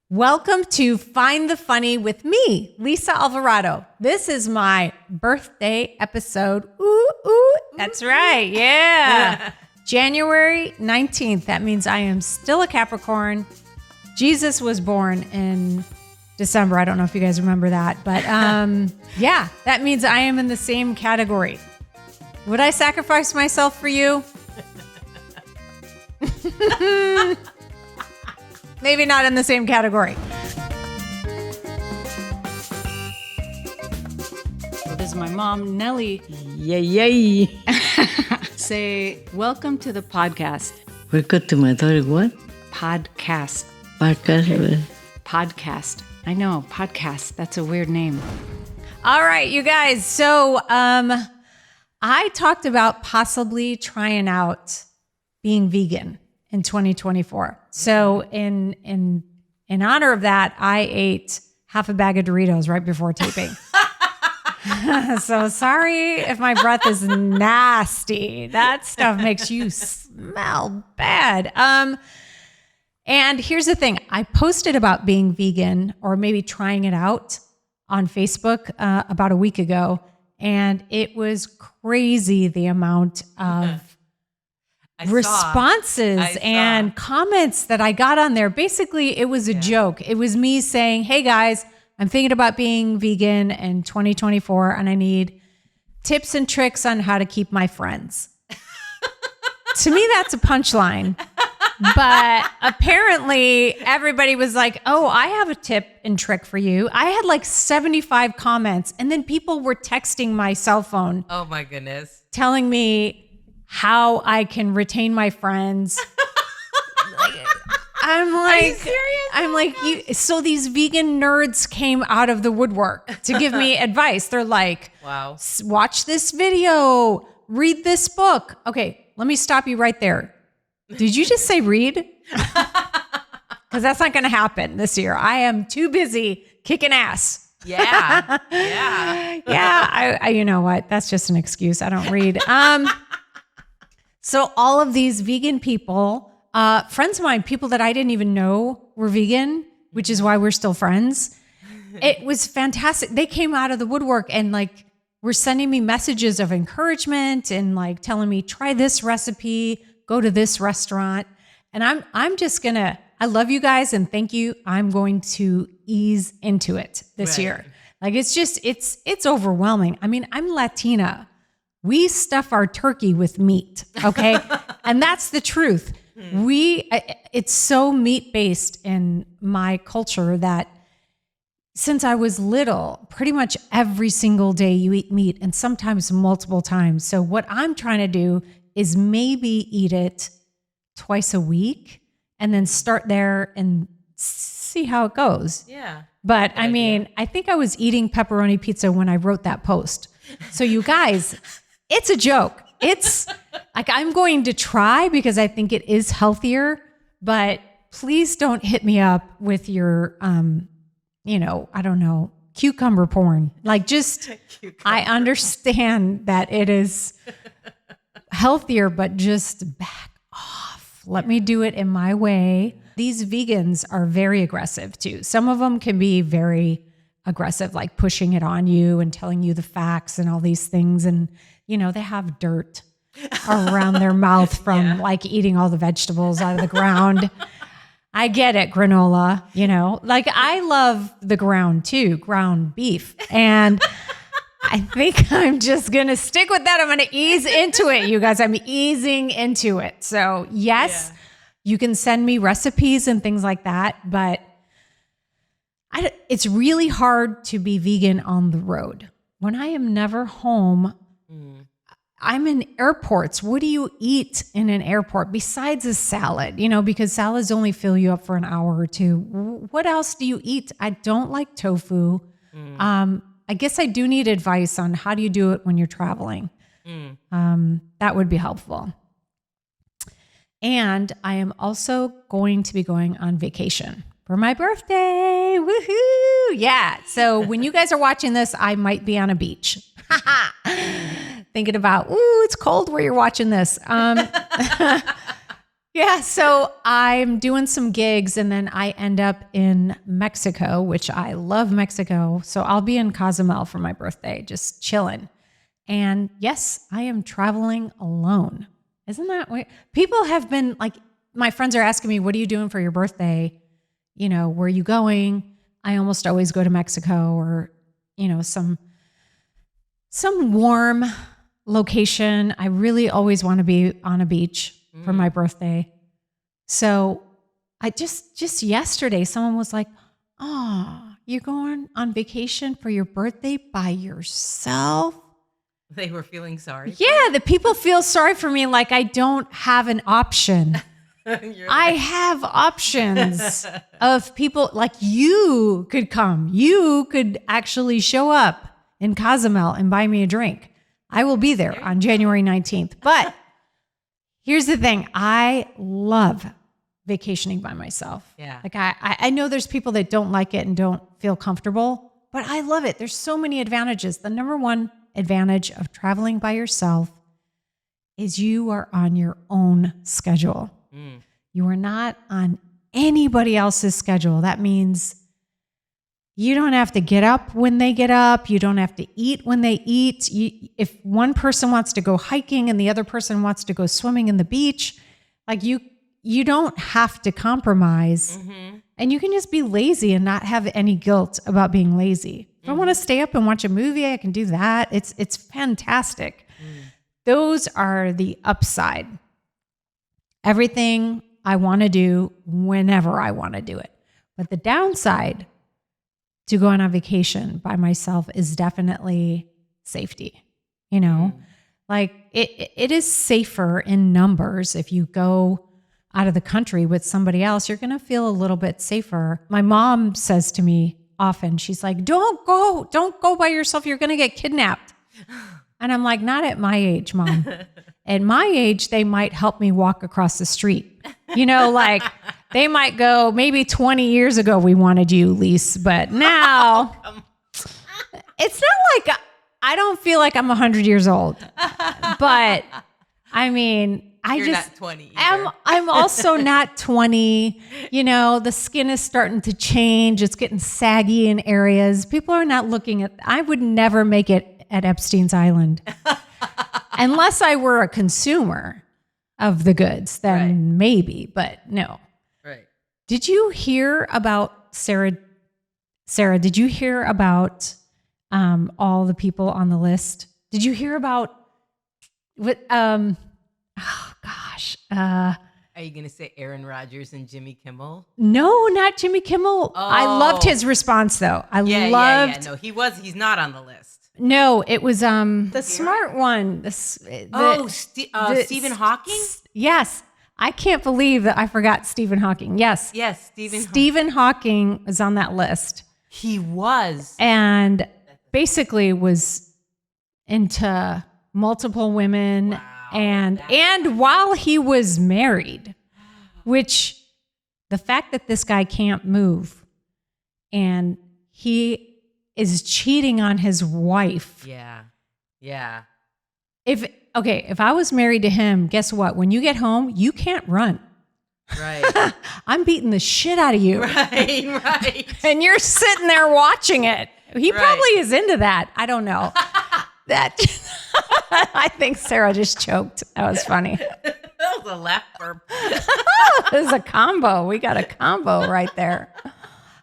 Welcome to Find the Funny with me, Lisa Alvarado. This is my birthday episode. Ooh, that's right. Yeah. January 19th. That means I am still a Capricorn. Jesus was born in December. I don't know if you guys remember that, but yeah, that means I am in the same category. Would I sacrifice myself for you? Maybe not in the same category. So this is my mom, Nellie. Yay. Say, welcome to the podcast. Welcome to my daughter, what? Podcast. Podcast. Podcast. I know, podcast. That's a weird name. All right, you guys. So I talked about possibly trying out being vegan in 2024. So in honor of that, I ate half a bag of Doritos right before taping. So sorry if my breath is nasty. That stuff makes you smell bad. And here's the thing. I posted about being vegan or maybe trying it out on Facebook about a week ago. And it was crazy the amount of responses and comments that I got on there. Basically, it was a joke. It was me saying, hey guys, I'm thinking about being vegan in 2024 and I need tips and tricks on how to keep my friends. To me, that's a punchline. But apparently everybody was like, oh, I have a tip and trick for you. I had like 75 comments and then people were texting my cell phone. Oh my goodness. Telling me how I can retain my friends. I'm like, are you serious? I'm like, so these vegan nerds came out of the woodwork to give me advice. They're like, wow, watch this video, read this book. Okay, let me stop you right there. Did you just say read? Because that's not going to happen this year. I am too busy kicking ass. Yeah. I you know what? That's just an excuse. I don't read. So all of these vegan people, friends of mine, people that I didn't even know were vegan, which is why we're still friends. It was fantastic. They came out of the woodwork and like were sending me messages of encouragement and like telling me, try this recipe, go to this restaurant. And I'm just gonna, I love you guys and thank you. I'm going to ease into it this year. Like it's just, it's overwhelming. I mean, I'm Latina. We stuff our turkey with meat, okay? And that's the truth. It's so meat-based in my culture that since I was little, pretty much every single day you eat meat and sometimes multiple times. So what I'm trying to do is maybe eat it twice a week and then start there and see how it goes. Yeah. But I mean, I think I was eating pepperoni pizza when I wrote that post. So you guys, it's a joke. It's like, I'm going to try because I think it is healthier, but please don't hit me up with your, I don't know, cucumber porn. Like just, I understand that it is healthier, but just back off. Let me do it in my way. These vegans are very aggressive too. Some of them can be very aggressive, like pushing it on you and telling you the facts and all these things. And, they have dirt around their mouth from like eating all the vegetables out of the ground. I get it, granola, like I love the ground too, ground beef. And I think I'm just going to stick with that. I'm going to ease into it, you guys. I'm easing into it. So yes, you can send me recipes and things like that, but it's really hard to be vegan on the road. When I am never home, I'm in airports. What do you eat in an airport besides a salad? Because salads only fill you up for an hour or two. What else do you eat? I don't like tofu. I guess I do need advice on how do you do it when you're traveling. That would be helpful. And I am also going to be going on vacation for my birthday. Woohoo! Yeah. So when you guys are watching this, I might be on a beach. Thinking about, it's cold where you're watching this. Yeah, so I'm doing some gigs and then I end up in Mexico, which I love Mexico. So I'll be in Cozumel for my birthday, just chilling. And yes, I am traveling alone. Isn't that weird? People have been like, my friends are asking me, what are you doing for your birthday? You know, where are you going? I almost always go to Mexico or, you know, some warm location. I really always want to be on a beach for my birthday. So I just yesterday, someone was like, oh, you're going on vacation for your birthday by yourself? They were feeling sorry. Yeah, the people feel sorry for me like I don't have an option. I have options of people like you could come. You could actually show up in Cozumel and buy me a drink. I will be there on January 19th. But here's the thing. I love vacationing by myself. Yeah. Like I know there's people that don't like it and don't feel comfortable, but I love it. There's so many advantages. The number one advantage of traveling by yourself is you are on your own schedule. You are not on anybody else's schedule. That means you don't have to get up when they get up. You don't have to eat when they eat. If one person wants to go hiking and the other person wants to go swimming in the beach, like you don't have to compromise. And you can just be lazy and not have any guilt about being lazy. If I want to stay up and watch a movie, I can do that. It's fantastic. Those are the upside. Everything I want to do whenever I want to do it. But the downside to going on vacation by myself is definitely safety. You know, like it is safer in numbers. If you go out of the country with somebody else, you're going to feel a little bit safer. My mom says to me often, she's like, don't go by yourself. You're going to get kidnapped. And I'm like, not at my age, Mom. At my age, they might help me walk across the street. You know, like they might go, maybe 20 years ago, we wanted you, Lisa, but now it's not like, I don't feel like I'm 100 years old, but I mean, You're not 20 either. I'm also not 20. You know, the skin is starting to change. It's getting saggy in areas. People are not looking at, I would never make it at Epstein's Island unless I were a consumer of the goods, then maybe, but no. Right. Did you hear about Sarah, did you hear about all the people on the list? Did you hear about what, oh gosh. Are you going to say Aaron Rodgers and Jimmy Kimmel? No, not Jimmy Kimmel. Oh. I loved his response though. Yeah. No, he's not on the list. No, it was the smart one. Stephen Hawking? Yes. I can't believe that I forgot Stephen Hawking. Yes. Yes, Stephen Hawking was on that list. He was. And basically was into multiple women. Wow. And while he was married, which the fact that this guy can't move and he is cheating on his wife. Yeah. If I was married to him, guess what? When you get home, you can't run. Right. I'm beating the shit out of you. Right. And you're sitting there watching it. He probably is into that. I don't know. I think Sarah just choked. That was funny. That was a laugh burp. It was a combo. We got a combo right there.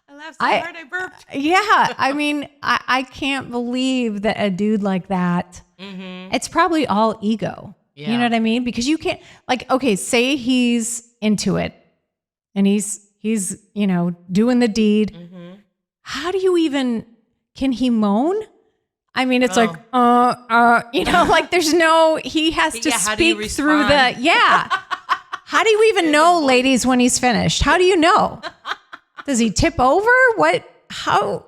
I laughed so hard I burped. Yeah. I mean, I can't believe that a dude like that, it's probably all ego. Yeah. You know what I mean? Because you can't, like, okay, say he's into it and he's, you know, doing the deed. How do you even, can he moan? I mean, it's like, you know, like there's no, he has to speak through the, How do you even know, ladies, when he's finished? How do you know? Does he tip over? What, how?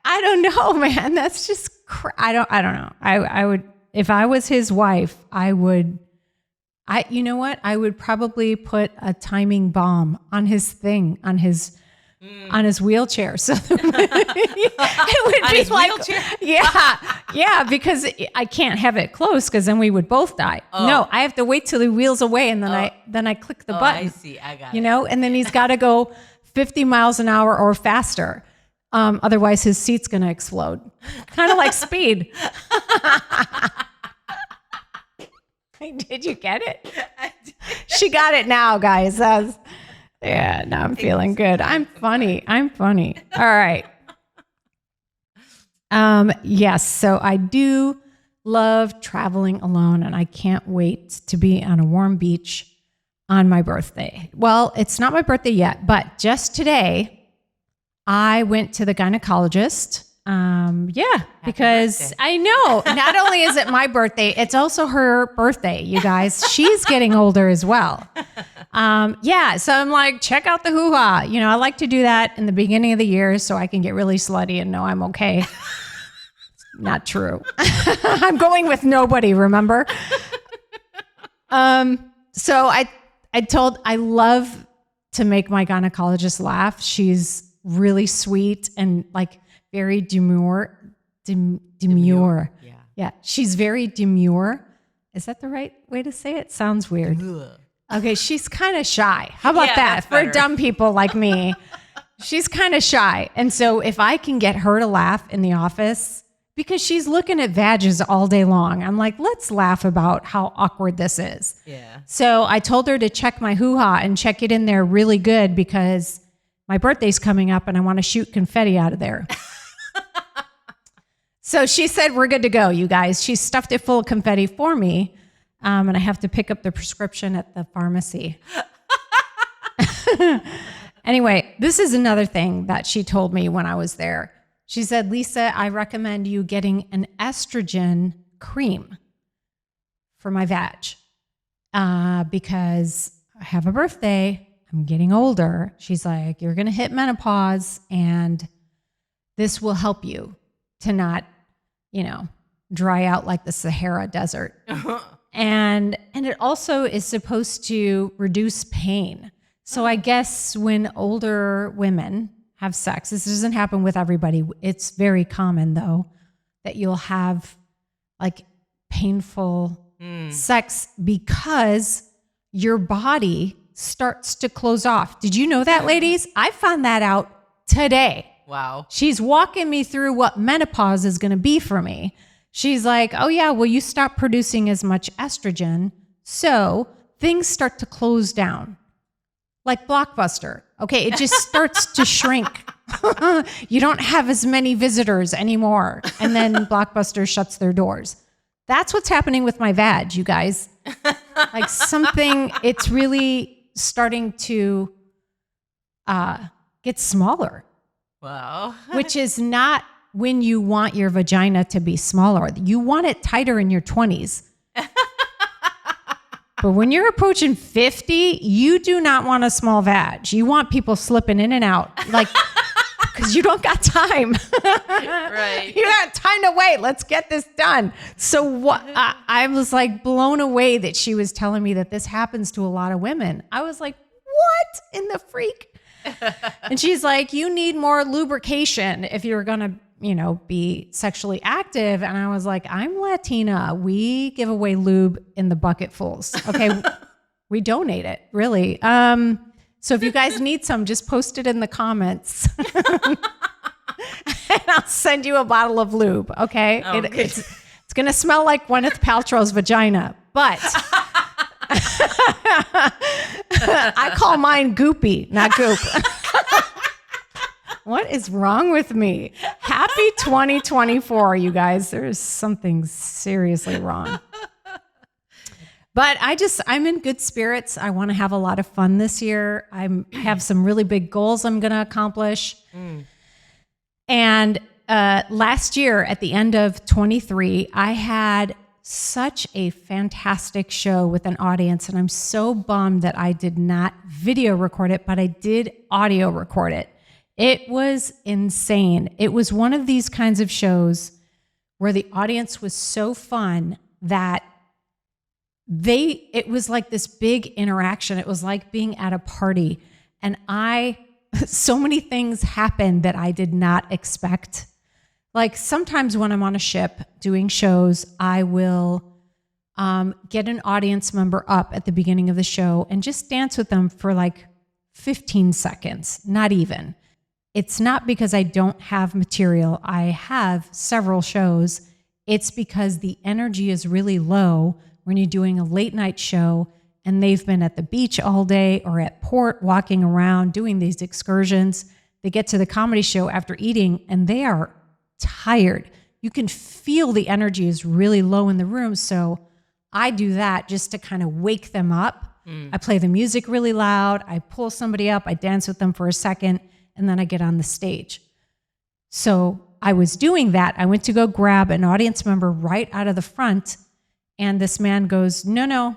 I don't know, man. That's just, I don't know. I would, if I was his wife, you know what? I would probably put a timing bomb on his thing, on his on his wheelchair. So it would be his like, wheelchair? yeah, because I can't have it close because then we would both die. Oh. No, I have to wait till he wheels away and then I click the button. I see. I got you it. know, and then he's got to go 50 miles an hour or faster. Otherwise his seat's going to explode. Kind of like Speed. Did you get it? She got it now, guys. Yeah, now I'm feeling good. I'm funny. All right. Yes, so I do love traveling alone, and I can't wait to be on a warm beach on my birthday. Well, it's not my birthday yet, but just today I went to the gynecologist. Because birthday. I know not only is it my birthday, it's also her birthday, you guys. She's getting older as well. So I'm like, check out the hoo-ha. You know, I like to do that in the beginning of the year so I can get really slutty and know I'm okay. Not true. I'm going with nobody, remember? So I love to make my gynecologist laugh. She's really sweet and like very demure. Yeah. She's very demure. Is that the right way to say it? Sounds weird. Ugh. Okay. She's kind of shy. How about Yeah, that? that's For better. dumb people like me, she's kind of shy. And so if I can get her to laugh in the office, because she's looking at vages all day long, I'm like, let's laugh about how awkward this is. Yeah. So I told her to check my hoo-ha and check it in there really good because my birthday's coming up and I want to shoot confetti out of there. So she said, we're good to go, you guys. She stuffed it full of confetti for me. And I have to pick up the prescription at the pharmacy. Anyway, this is another thing that she told me when I was there. She said, Lisa, I recommend you getting an estrogen cream for my vag. Because I have a birthday. I'm getting older. She's like, you're going to hit menopause and this will help you to not, dry out like the Sahara Desert. And it also is supposed to reduce pain. So I guess when older women have sex, this doesn't happen with everybody. It's very common though, that you'll have like painful sex because your body starts to close off. Did you know that, ladies? I found that out today. Wow. She's walking me through what menopause is going to be for me. She's like, oh yeah, well, you stop producing as much estrogen. So things start to close down like Blockbuster. Okay. It just starts to shrink. You don't have as many visitors anymore. And then Blockbuster shuts their doors. That's what's happening with my vag, you guys. Like it's really starting to get smaller. Wow. Which is not when you want your vagina to be smaller. You want it tighter in your 20s. But when you're approaching 50, you do not want a small vag. You want people slipping in and out, like, because you don't got time. Right. You don't have time to wait. Let's get this done. So what? I was like blown away that she was telling me that this happens to a lot of women. I was like, what in the freak? And she's like, you need more lubrication if you're going to, be sexually active. And I was like, I'm Latina. We give away lube in the bucketfuls. Okay. We donate it, really. So if you guys need some, just post it in the comments. And I'll send you a bottle of lube. Okay. Okay. It's going to smell like Gwyneth Paltrow's vagina, but I call mine goopy, not goop. What is wrong with me? Happy 2024, you guys. There's something seriously wrong. But I'm in good spirits. I want to have a lot of fun this year. I have some really big goals I'm going to accomplish. And last year, at the end of 23, I had such a fantastic show with an audience, and I'm so bummed that I did not video record it, but I did audio record it. It was insane. It was one of these kinds of shows where the audience was so fun that it was like this big interaction. It was like being at a party. And so many things happen that I did not expect. Like sometimes when I'm on a ship doing shows, I will get an audience member up at the beginning of the show and just dance with them for like 15 seconds, not even. It's not because I don't have material. I have several shows. It's because the energy is really low when you're doing a late night show and they've been at the beach all day or at port walking around doing these excursions. They get to the comedy show after eating and they are tired. You can feel the energy is really low in the room. So I do that just to kind of wake them up. I play the music really loud. I pull somebody up. I dance with them for a second, and then I get on the stage. So I was doing that. I went to go grab an audience member right out of the front, and this man goes, no.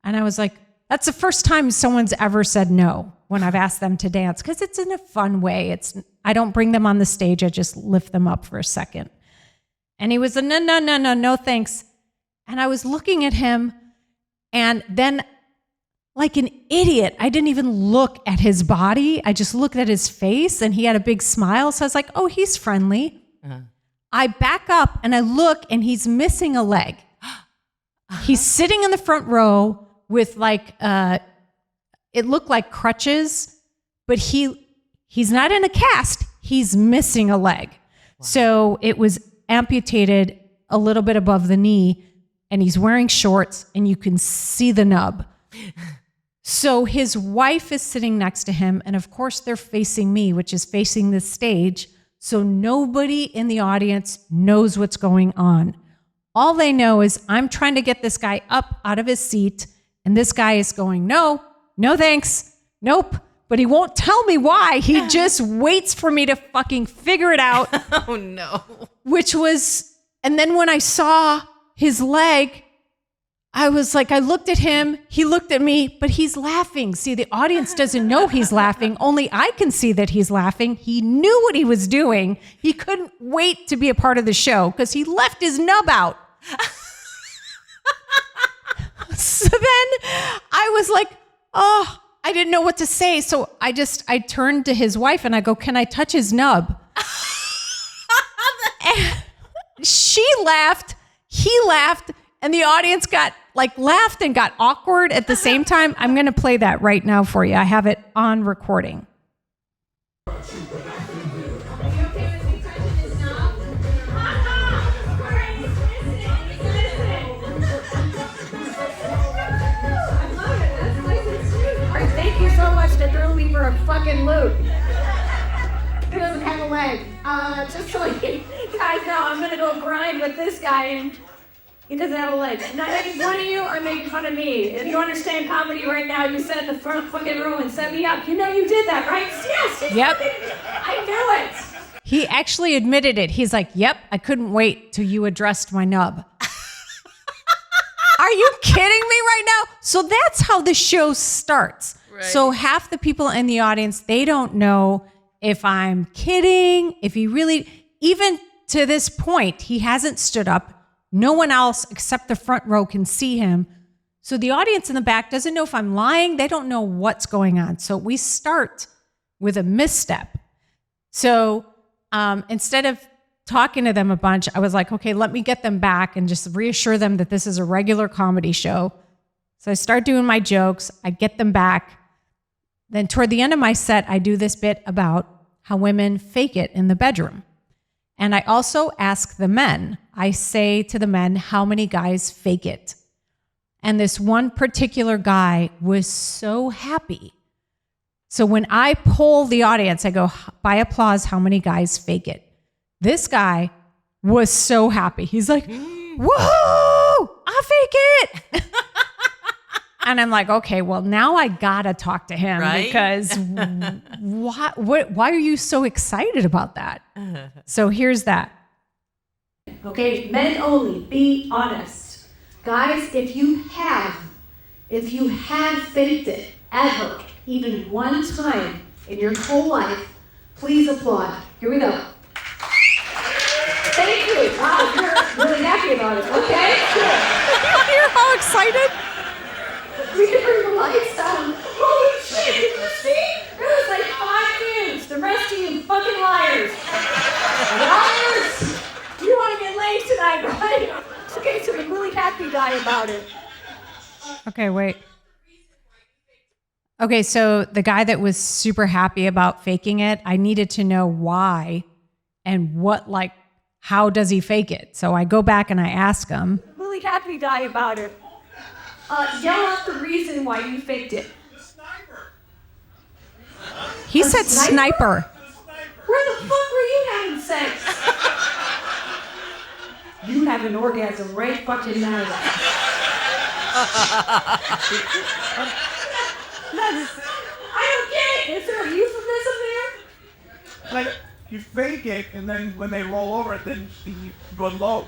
And I was like, that's the first time someone's ever said no when I've asked them to dance, because it's in a fun way. I don't bring them on the stage. I just lift them up for a second. And he was a no, thanks. And I was looking at him, and then like an idiot, I didn't even look at his body. I just looked at his face, and he had a big smile. So I was like, oh, he's friendly. I back up and I look, and he's missing a leg. He's sitting in the front row with like, it looked like crutches, but he's not in a cast. He's missing a leg. Wow. So it was amputated a little bit above the knee, and he's wearing shorts, and you can see the nub. So his wife is sitting next to him, and of course they're facing me, which is facing the stage. So nobody in the audience knows what's going on. All they know is I'm trying to get this guy up out of his seat, and this guy is going, no thanks, nope. But he won't tell me why. He just waits for me to fucking figure it out. Oh no. And then when I saw his leg, I was like, I looked at him, he looked at me, but he's laughing. See, the audience doesn't know he's laughing. Only I can see that he's laughing. He knew what he was doing. He couldn't wait to be a part of the show because he left his nub out. So then I was like, oh, I didn't know what to say. So I turned to his wife and I go, can I touch his nub? And she laughed, he laughed, and the audience laughed and got awkward at the same time. I'm going to play that right now for you. I have it on recording. Thank you so much to throw me for a fucking loop. He doesn't have a leg. Just so you guys know, I'm gonna go grind with this guy, and he doesn't have a leg. Not any one of you are making fun of me. If you understand comedy right now, you sat in the front fucking room and set me up. You know you did that, right? Yes. Yep. I knew it. He actually admitted it. He's like, yep, I couldn't wait till you addressed my nub. Are you kidding me right now? So that's how the show starts. Right. So half the people in the audience, they don't know if I'm kidding, if he really, even to this point, he hasn't stood up. No one else except the front row can see him. So the audience in the back doesn't know if I'm lying. They don't know what's going on. So we start with a misstep. So instead of talking to them a bunch, I was like, okay, let me get them back and just reassure them that this is a regular comedy show. So I start doing my jokes. I get them back. Then toward the end of my set, I do this bit about how women fake it in the bedroom. And I also ask the men, I say to the men, how many guys fake it? And this one particular guy was so happy. So when I poll the audience, I go, by applause, how many guys fake it? This guy was so happy. He's like, whoa, I fake it. And I'm like, okay, well, now I gotta talk to him, right? Because why are you so excited about that? So here's that. Okay, men only, be honest. Guys, if you have faked it ever, even one time in your whole life, please applaud. Here we go. Thank you. Wow, you're really happy about it. Okay, good. Hear how excited? We can bring the lights down. Holy shit, did you see? There was like 5 guy about it. Okay, wait. Okay, so the guy that was super happy about faking it, I needed to know why and what, like, how does he fake it? So I go back and I ask him. Really happy guy about it. Yell out the reason why you faked it. He said sniper. Where the fuck were you having sex? You have an orgasm right fucking now. I don't get it. Is there a euphemism there? Like, you fake it, and then when they roll over it, then you go low.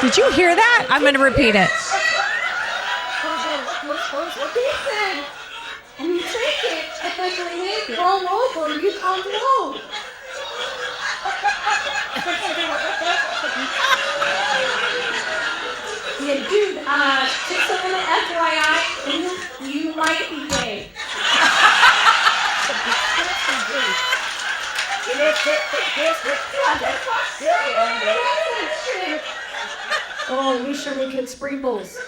Did you hear that? I'm going to repeat it. Listen, and you take it, and then when they roll over, you come low. Yeah, dude, just a little FYI, you might be gay. Oh, we sure make good sprinkles.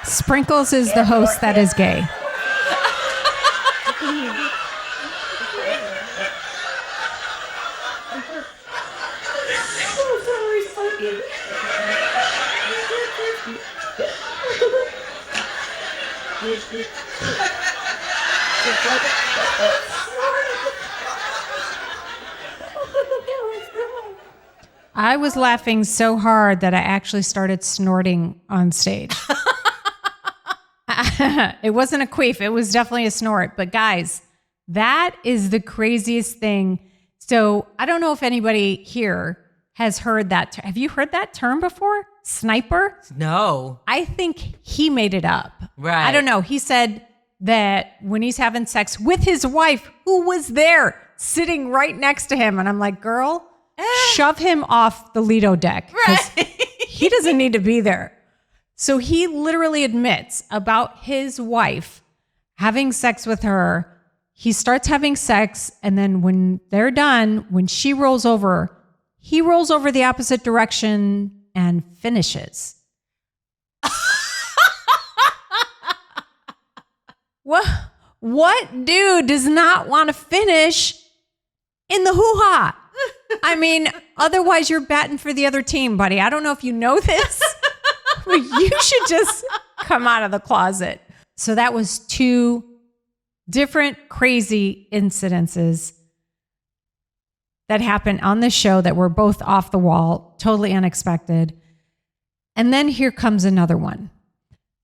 Sprinkles is the host that is gay. I was laughing so hard that I actually started snorting on stage. It wasn't a queef. It was definitely a snort. But guys, that is the craziest thing. So I don't know if anybody here has heard that. Have you heard that term before? Sniper? No. I think he made it up. Right. I don't know. He said that when he's having sex with his wife, who was there sitting right next to him. And I'm like, girl, shove him off the Lido deck. Right. He doesn't need to be there. So he literally admits about his wife having sex with her. He starts having sex. And then when they're done, when she rolls over, he rolls over the opposite direction and finishes. What dude does not want to finish in the hoo-ha? I mean, otherwise you're batting for the other team, buddy. I don't know if you know this, but you should just come out of the closet. So that was two different crazy incidences that happened on this show that were both off the wall, totally unexpected. And then here comes another one.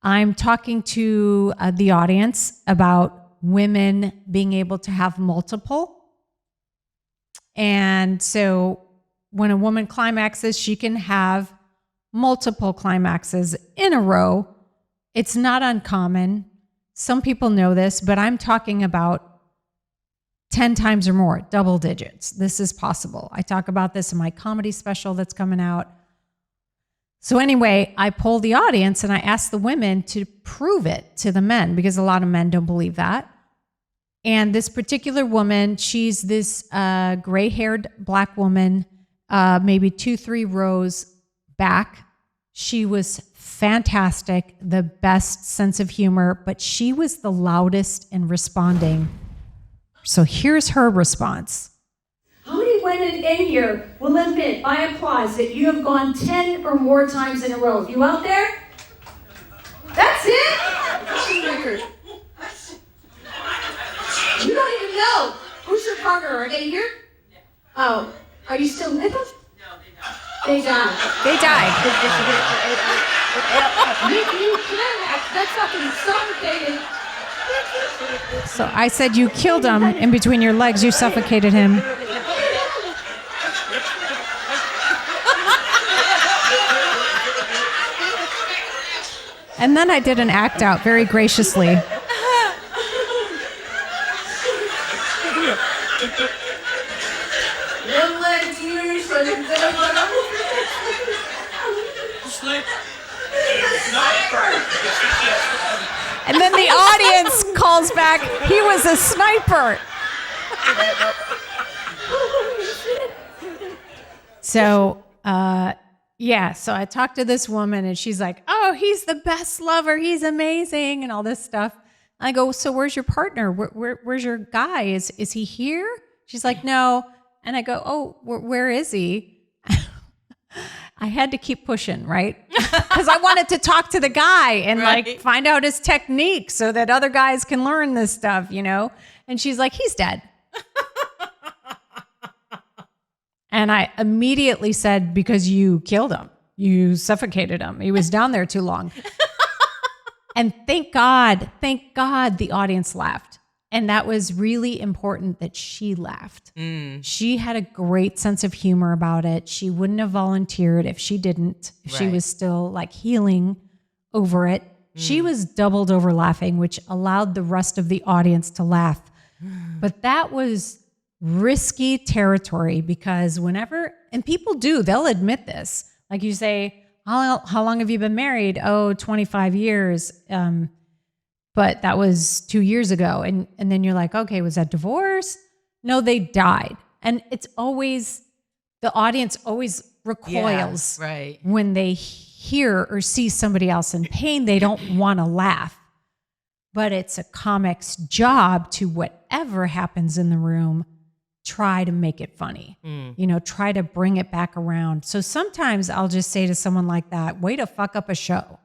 I'm talking to the audience about women being able to have multiple. And so when a woman climaxes, she can have multiple climaxes in a row. It's not uncommon. Some people know this, but I'm talking about 10 times or more, double digits. This is possible. I talk about this in my comedy special that's coming out. So anyway, I poll the audience and I ask the women to prove it to the men because a lot of men don't believe that. And this particular woman, she's this gray-haired black woman, maybe 2-3 rows back. She was fantastic, the best sense of humor, but she was the loudest in responding. So here's her response. How many women in here will admit by applause that you have gone 10 or more times in a row? You out there? That's it? You don't even know. Who's your partner? Are they here? Oh, are you still with us? No, they died. They died. That's fucking suffocating. So I said you killed him in between your legs. You suffocated him. And then I did an act out very graciously. And then the audience calls back, he was a sniper. So, so I talked to this woman and she's like, oh, he's the best lover. He's amazing and all this stuff. I go, so where's your partner? Where's your guy? Is he here? She's like, no. And I go, oh, where is he? I had to keep pushing, right? Because I wanted to talk to the guy and like find out his technique so that other guys can learn this stuff, you know? And she's like, he's dead. And I immediately said, because you killed him. You suffocated him. He was down there too long. And thank God the audience laughed. And that was really important that she laughed. She had a great sense of humor about it. She wouldn't have volunteered if she didn't, if she was still like healing over it. She was doubled over laughing, which allowed the rest of the audience to laugh. But that was risky territory because and people do, they'll admit this. Like you say, how long have you been married? Oh, 25 years. But that was 2 years ago. And then you're like, okay, was that divorce? No, they died. And it's always, the audience always recoils when they hear or see somebody else in pain. They don't want to laugh. But it's a comic's job to, whatever happens in the room, try to make it funny, try to bring it back around. So sometimes I'll just say to someone like that, way to fuck up a show.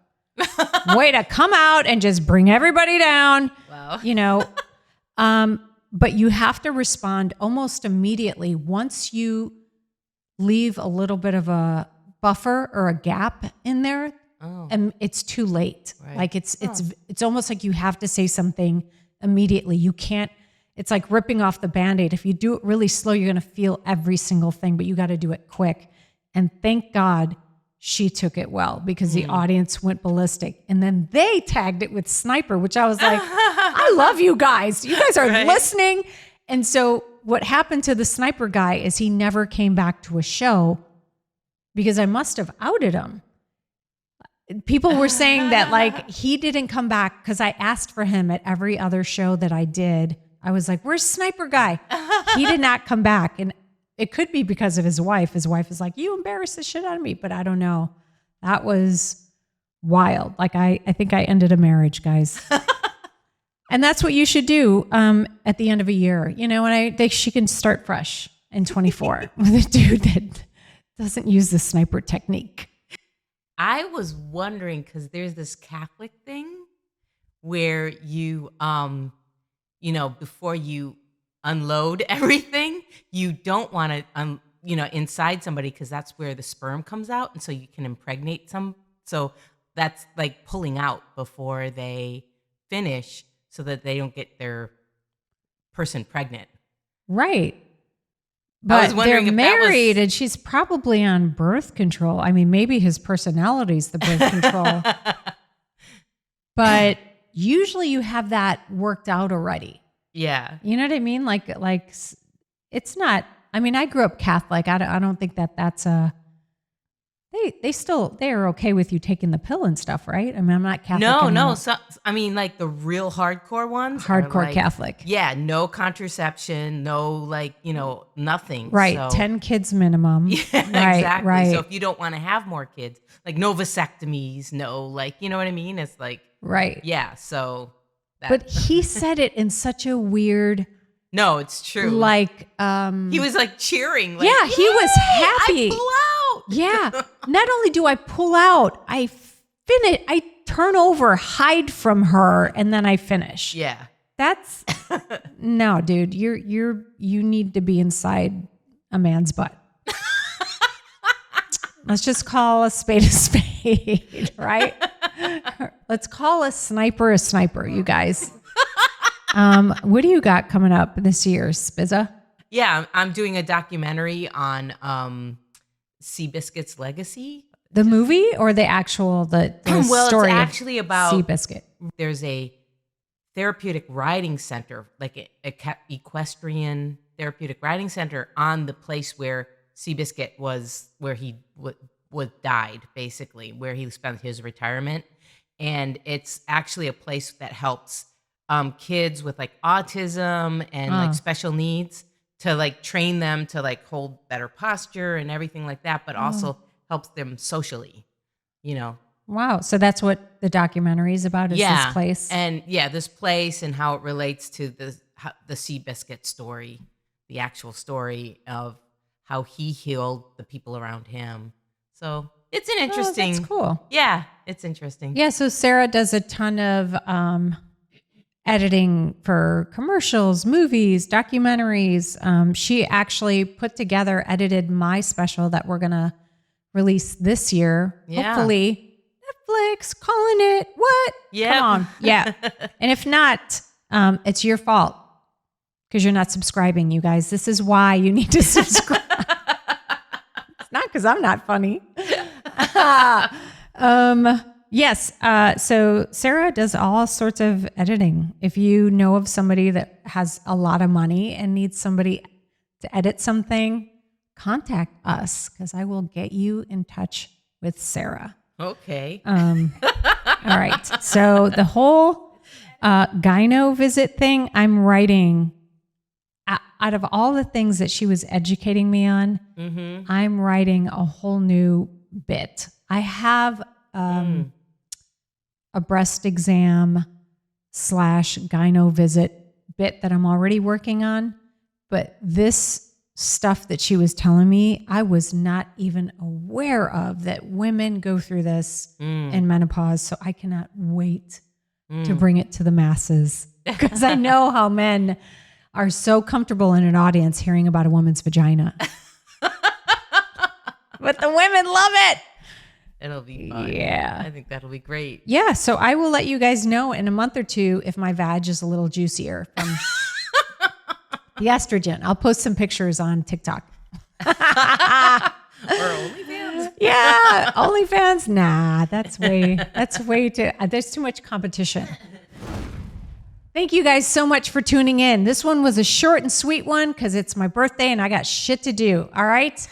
Way to come out and just bring everybody down. Wow. But you have to respond almost immediately once you leave a little bit of a buffer or a gap in there. And it's too late. Right. Like it's almost like you have to say something immediately. You can't. It's like ripping off the Band-Aid. If you do it really slow, you're going to feel every single thing, but you got to do it quick. And thank God she took it well because the audience went ballistic. And then they tagged it with sniper, which I was like, I love you guys. You guys are listening. And so what happened to the sniper guy is he never came back to a show because I must have outed him. People were saying that like he didn't come back because I asked for him at every other show that I did. I was like, where's sniper guy? He did not come back. And it could be because of his wife. His wife is like, you embarrassed the shit out of me, but I don't know. That was wild. Like I think I ended a marriage, guys. And that's what you should do at the end of a year. And she can start fresh in 24 with a dude that doesn't use the sniper technique. I was wondering, because there's this Catholic thing where you, before you unload everything, you don't want to, inside somebody because that's where the sperm comes out. And so you can impregnate some. So that's like pulling out before they finish so that they don't get their person pregnant. Right. But they're married and she's probably on birth control. I mean, maybe his personality's the birth control. But usually you have that worked out already. Yeah. You know what I mean? Like it's not, I mean, I grew up Catholic. I don't think that's they are okay with you taking the pill and stuff, right? I mean, I'm not Catholic. No. So, I mean, like the real hardcore ones. Hardcore like, Catholic. Yeah. No contraception, no nothing. Right. So. 10 kids minimum. Yeah, right, exactly. Right. So if you don't want to have more kids, like no vasectomies, no, like, you know what I mean? It's like. Right. Yeah. So. But he said it in such a weird. No, it's true. Like. He was like cheering. Like, yeah, he was happy. I pull out. Yeah. Not only do I pull out, I turn over, hide from her, and then I finish. Yeah. That's no, dude. You need to be inside a man's butt. Let's just call a spade, right? Let's call a sniper, you guys. What do you got coming up this year, Spizza? Yeah, I'm doing a documentary on Seabiscuit's legacy. The movie or the actual the well, story? It's actually about Seabiscuit. There's a therapeutic riding center, like a equestrian therapeutic riding center on the place where Seabiscuit was, where he died, basically, where he spent his retirement. and it's actually a place that helps kids with like autism and like special needs to like train them to like hold better posture and everything like that, but also helps them socially, you know. Wow. So that's what the documentary is about, is this place? And this place and how it relates to the Seabiscuit story, the actual story of how he healed the people around him. So it's an interesting. That's cool. Yeah, it's interesting. Yeah. So Sarah does a ton of editing for commercials, movies, documentaries. She actually edited my special that we're going to release this year. Yeah. Hopefully. Netflix, calling it what? Yeah. Come on. Yeah. And if not, it's your fault because you're not subscribing, you guys. This is why you need to subscribe. It's not because I'm not funny. Yes. So Sarah does all sorts of editing. If you know of somebody that has a lot of money and needs somebody to edit something, contact us because I will get you in touch with Sarah. Okay. All right. So the whole gyno visit thing, I'm writing out of all the things that she was educating me on, I'm writing a whole new bit. I have a breast exam / gyno visit bit that I'm already working on, but this stuff that she was telling me, I was not even aware of, that women go through this in menopause. So I cannot wait to bring it to the masses because I know how men are so comfortable in an audience hearing about a woman's vagina. But the women love it. It'll be fun. Yeah. I think that'll be great. Yeah. So I will let you guys know in a month or two if my vag is a little juicier from the estrogen. I'll post some pictures on TikTok. Or OnlyFans. Yeah, OnlyFans. Nah, that's way too, there's too much competition. Thank you guys so much for tuning in. This one was a short and sweet one because it's my birthday and I got shit to do. All right.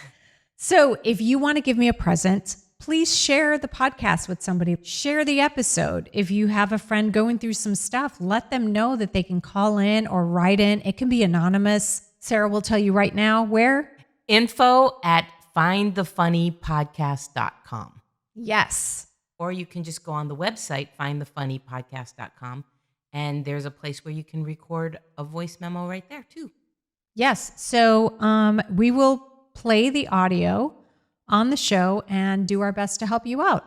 So if you want to give me a present, please share the podcast with somebody. Share the episode. If you have a friend going through some stuff, let them know that they can call in or write in. It can be anonymous. Sarah will tell you right now where. info@findthefunnypodcast.com. Yes. Or you can just go on the website, findthefunnypodcast.com, and there's a place where you can record a voice memo right there too. Yes. So we will play the audio on the show and do our best to help you out.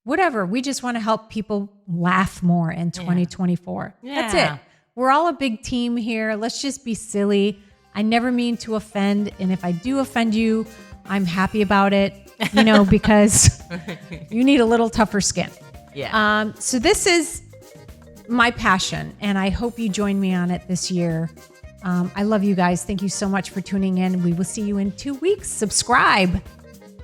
Whatever. We just want to help people laugh more in 2024. Yeah. That's it. We're all a big team here. Let's just be silly. I never mean to offend. And if I do offend you, I'm happy about it, because you need a little tougher skin. Yeah. So this is my passion, and I hope you join me on it this year. I love you guys. Thank you so much for tuning in. We will see you in 2 weeks. Subscribe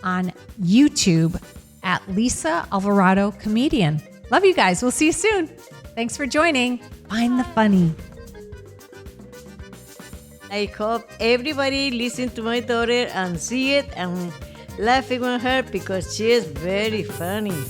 on YouTube at Lisa Alvarado Comedian. Love you guys. We'll see you soon. Thanks for joining. Find the funny. I hope everybody listen to my daughter and see it and laughing on her because she is very funny.